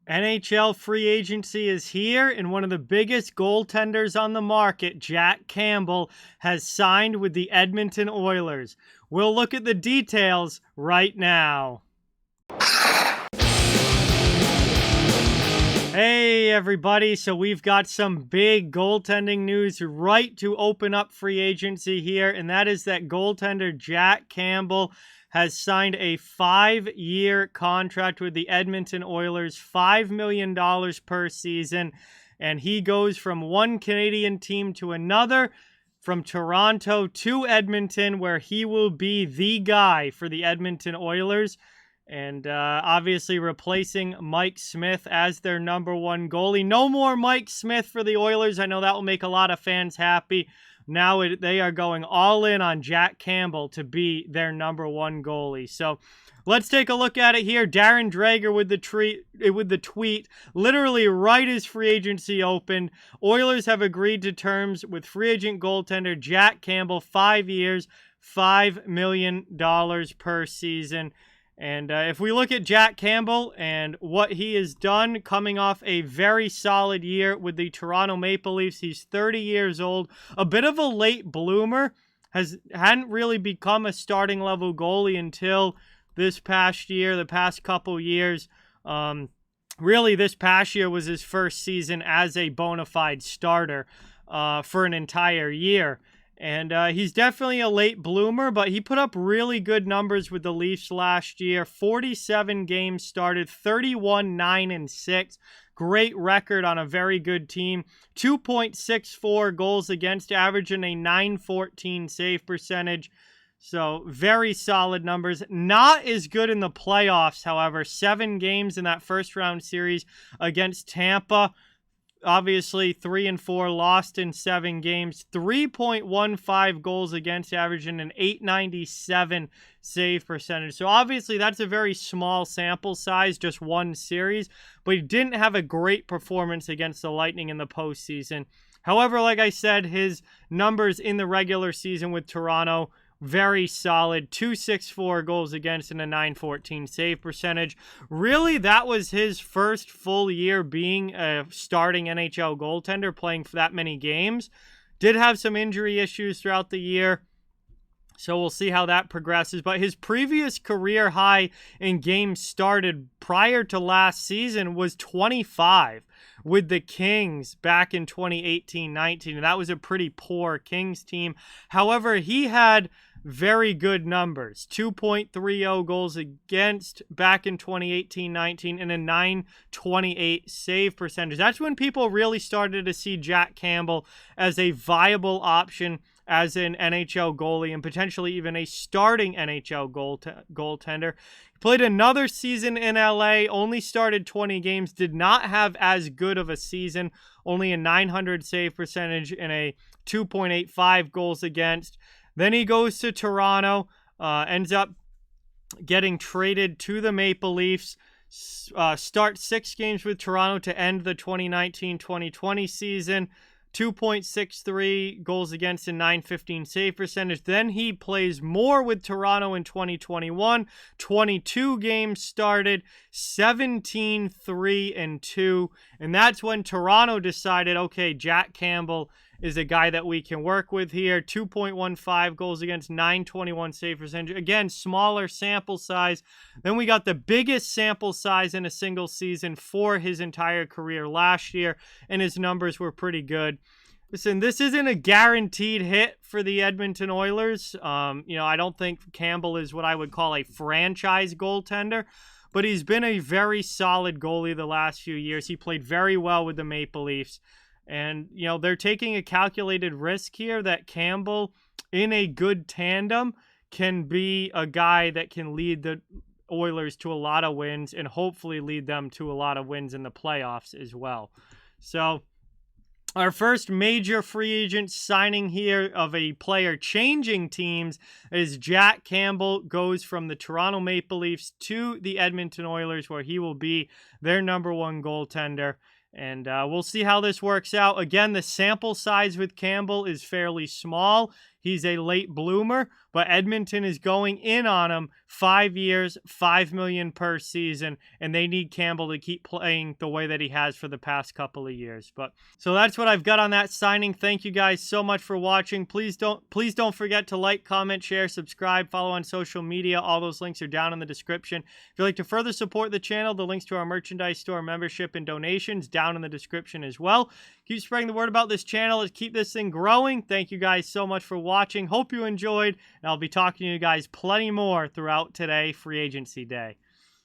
NHL free agency is here, and one of the biggest goaltenders on the market, Jack Campbell, has signed with the Edmonton Oilers. We'll look at the details right now. Hey everybody, so we've got some big goaltending news right to open up free agency here, and that is that goaltender Jack Campbell has signed a 5-year contract with the Edmonton Oilers, $5 million per season, and he goes from one Canadian team to another, from Toronto to Edmonton, where he will be the guy for the Edmonton Oilers, and obviously replacing Mike Smith as their number one goalie. No more Mike Smith for the Oilers. I know that will make a lot of fans happy. Now they are going all in on Jack Campbell to be their number one goalie. So let's take a look at it here. Darren Dreger with the tweet, literally right as free agency opened. Oilers have agreed to terms with free agent goaltender Jack Campbell, 5 years, $5 million per season. And if we look at Jack Campbell and what he has done, coming off a very solid year with the Toronto Maple Leafs, he's 30 years old, a bit of a late bloomer, hadn't really become a starting level goalie until this past year, the past couple years. Really, this past year was his first season as a bona fide starter for an entire year. And he's definitely a late bloomer, but he put up really good numbers with the Leafs last year. 47 games started, 31, 9, and 6. Great record on a very good team. 2.64 goals against, averaging a .914 save percentage. So very solid numbers. Not as good in the playoffs, however. 7 games in that first round series against Tampa. Obviously, 3 and 4 lost in 7 games. 3.15 goals against, averaging an .897 save percentage. So obviously, that's a very small sample size, just one series. But he didn't have a great performance against the Lightning in the postseason. However, like I said, his numbers in the regular season with Toronto, very solid. 264 goals against and a .914 save percentage. Really, that was his first full year being a starting NHL goaltender, playing for that many games. Did have some injury issues throughout the year, so we'll see how that progresses. But his previous career high in games started prior to last season was 25 with the Kings back in 2018-19. And that was a pretty poor Kings team. However, he had very good numbers. 2.30 goals against back in 2018-19 and a .928 save percentage. That's when people really started to see Jack Campbell as a viable option as an NHL goalie and potentially even a starting NHL goaltender. He played another season in LA, only started 20 games, did not have as good of a season, only a .900 save percentage and a 2.85 goals against. Then he goes to Toronto, ends up getting traded to the Maple Leafs, starts 6 games with Toronto to end the 2019-2020 season, 2.63 goals against and .915 save percentage. Then he plays more with Toronto in 2021, 22 games started, 17, 3, and 2. And that's when Toronto decided, okay, Jack Campbell is a guy that we can work with here. 2.15 goals against, .921 save percentage. Again, smaller sample size. Then we got the biggest sample size in a single season for his entire career last year, and his numbers were pretty good. Listen, this isn't a guaranteed hit for the Edmonton Oilers. I don't think Campbell is what I would call a franchise goaltender, but he's been a very solid goalie the last few years. He played very well with the Maple Leafs. And, they're taking a calculated risk here that Campbell, in a good tandem, can be a guy that can lead the Oilers to a lot of wins and hopefully lead them to a lot of wins in the playoffs as well. So our first major free agent signing here of a player changing teams is Jack Campbell goes from the Toronto Maple Leafs to the Edmonton Oilers, where he will be their number one goaltender. And we'll see how this works out. Again, the sample size with Campbell is fairly small. he's a late bloomer, but Edmonton is going in on him. 5 years, $5 million per season, and they need Campbell to keep playing the way that he has for the past couple of years. But so that's what I've got on that signing. Thank you guys so much for watching. Please don't forget to like, comment, share, subscribe, follow on social media. All those links are down in the description. If you'd like to further support the channel, the links to our merchandise store, membership, and donations down in the description as well. Keep spreading the word about this channel to keep this thing growing. Thank you guys so much for watching. Hope you enjoyed, and I'll be talking to you guys plenty more throughout today, free agency day.